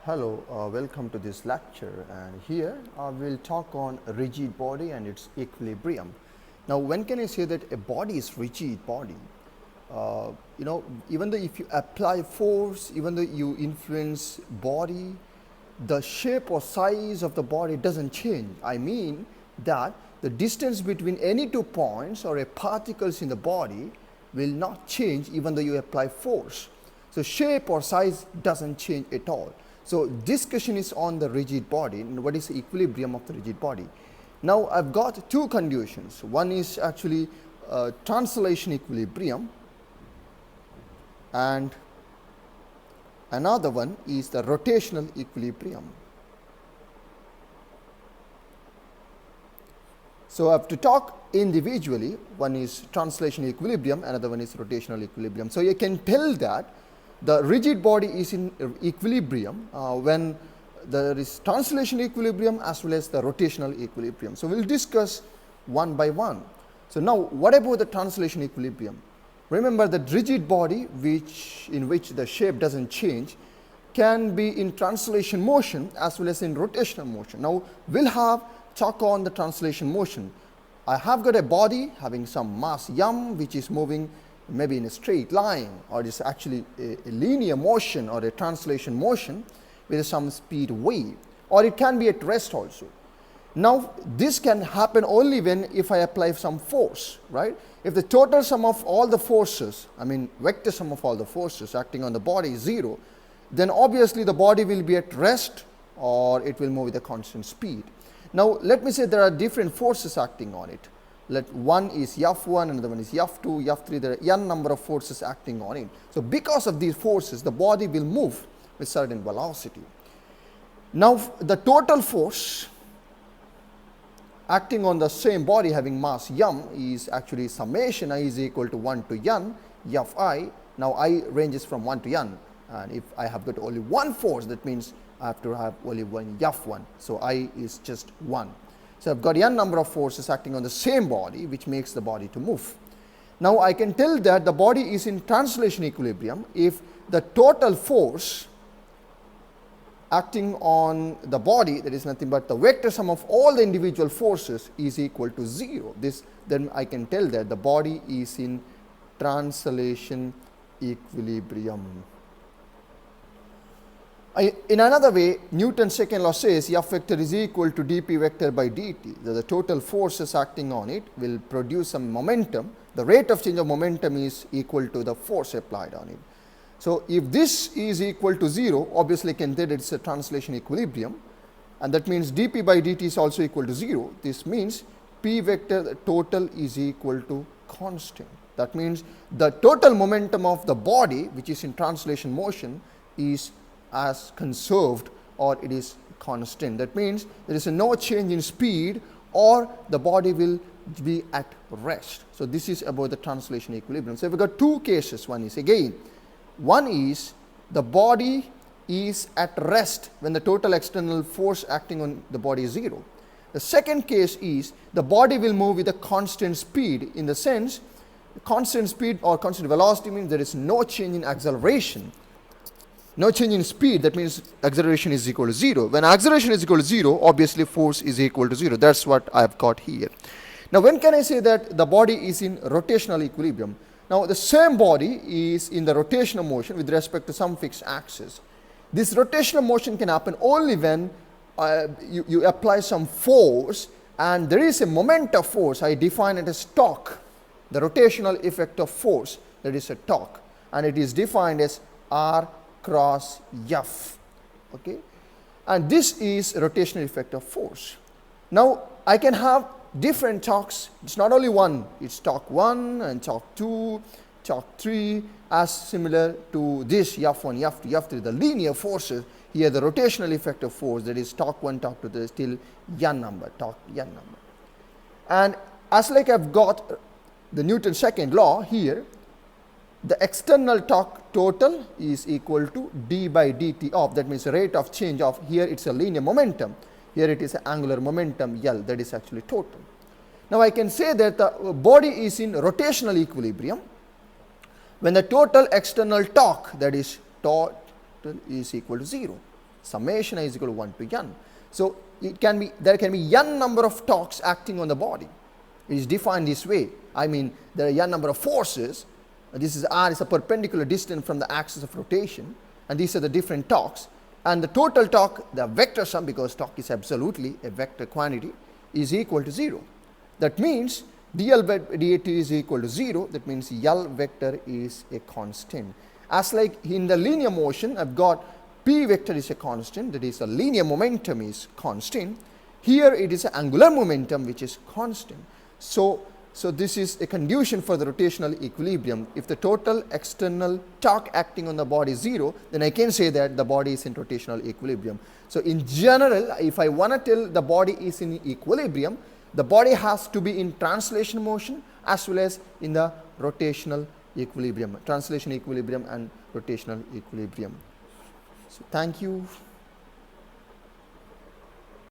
Hello, welcome to this lecture, and here we'll talk on a rigid body and its equilibrium. Now, when can I say that a body is rigid body? Even though if you apply force, even though you influence body, the shape or size of the body doesn't change. I mean that the distance between any 2 points or a particles in the body will not change even though you apply force. So shape or size doesn't change at all. So discussion is on the rigid body and what is the equilibrium of the rigid body. Now I've got two conditions. One is actually translation equilibrium, and another one is the rotational equilibrium. So I have to talk individually. One is translation equilibrium, another one is rotational equilibrium. So you can tell that the rigid body is in equilibrium when there is translation equilibrium as well as the rotational equilibrium. So we'll discuss one by one. So now what about the translation equilibrium? Remember that rigid body in which the shape doesn't change can be in translation motion as well as in rotational motion. Now we'll have talk on the translation motion. I have got a body having some mass m which is moving maybe in a straight line, or it is actually a linear motion or a translation motion with some speed v, or it can be at rest also. Now this can happen only when if I apply some force, right? If the total sum of all the forces, I mean vector sum of all the forces acting on the body is 0, then obviously the body will be at rest or it will move with a constant speed. Now let me say there are different forces acting on it. Let one is F1, another one is F2, F3, there are n number of forces acting on it. So because of these forces, the body will move with certain velocity. Now the total force acting on the same body having mass m is actually summation I is equal to 1 to n Fi. Now I ranges from 1 to n, and if I have got only one force, that means I have to have only one F1. So I is just 1. So I've got n number of forces acting on the same body, which makes the body to move. Now I can tell that the body is in translation equilibrium if the total force acting on the body, that is nothing but the vector sum of all the individual forces, is equal to 0. Then I can tell that the body is in translation equilibrium. In another way, Newton's second law says F vector is equal to dp vector by dt. The total forces acting on it will produce some momentum. The rate of change of momentum is equal to the force applied on it. So if this is equal to 0, obviously can tell it's a translation equilibrium, and that means dp by dt is also equal to 0. This means p vector total is equal to constant. That means the total momentum of the body, which is in translation motion, is as conserved, or it is constant. That means there is no change in speed or the body will be at rest. So this is about the translation equilibrium. So we got two cases. One is the body is at rest when the total external force acting on the body is 0. The second case is the body will move with a constant speed, in the sense constant speed or constant velocity means there is no change in acceleration. No change in speed, that means acceleration is equal to 0. When acceleration is equal to 0, obviously force is equal to 0. That's what I've got here. Now when can I say that the body is in rotational equilibrium? Now the same body is in the rotational motion with respect to some fixed axis. This rotational motion can happen only when you apply some force and there is a moment of force. I define it as torque. The rotational effect of force, that is a torque, and it is defined as R cross F, okay, and this is rotational effect of force. Now I can have different torques. It's not only one, it's torque 1 and torque 2, torque 3, as similar to this F1, F2, F3, the linear forces. Here the rotational effect of force, that is torque 1, torque 2, there is still n number, torque n number. And as like I've got the Newton's second law here, the external torque total is equal to d by dt of, that means the rate of change of, here it's a linear momentum, here it is an angular momentum L, that is actually total. Now I can say that the body is in rotational equilibrium when the total external torque, that is total, is equal to 0. summation I is equal to 1 to n. So there can be n number of torques acting on the body. It is defined this way. I mean, there are n number of forces. This is r is a perpendicular distance from the axis of rotation, and these are the different torques. And the total torque, the vector sum, because torque is absolutely a vector quantity, is equal to 0. That means dl by dt is equal to 0. That means L vector is a constant. As like in the linear motion, I've got p vector is a constant, that is the linear momentum is constant. Here it is an angular momentum which is constant. So this is a condition for the rotational equilibrium. If the total external torque acting on the body is 0, then I can say that the body is in rotational equilibrium. So in general, if I want to tell the body is in equilibrium, the body has to be in translation motion as well as in the rotational equilibrium, translation equilibrium and rotational equilibrium. So thank you.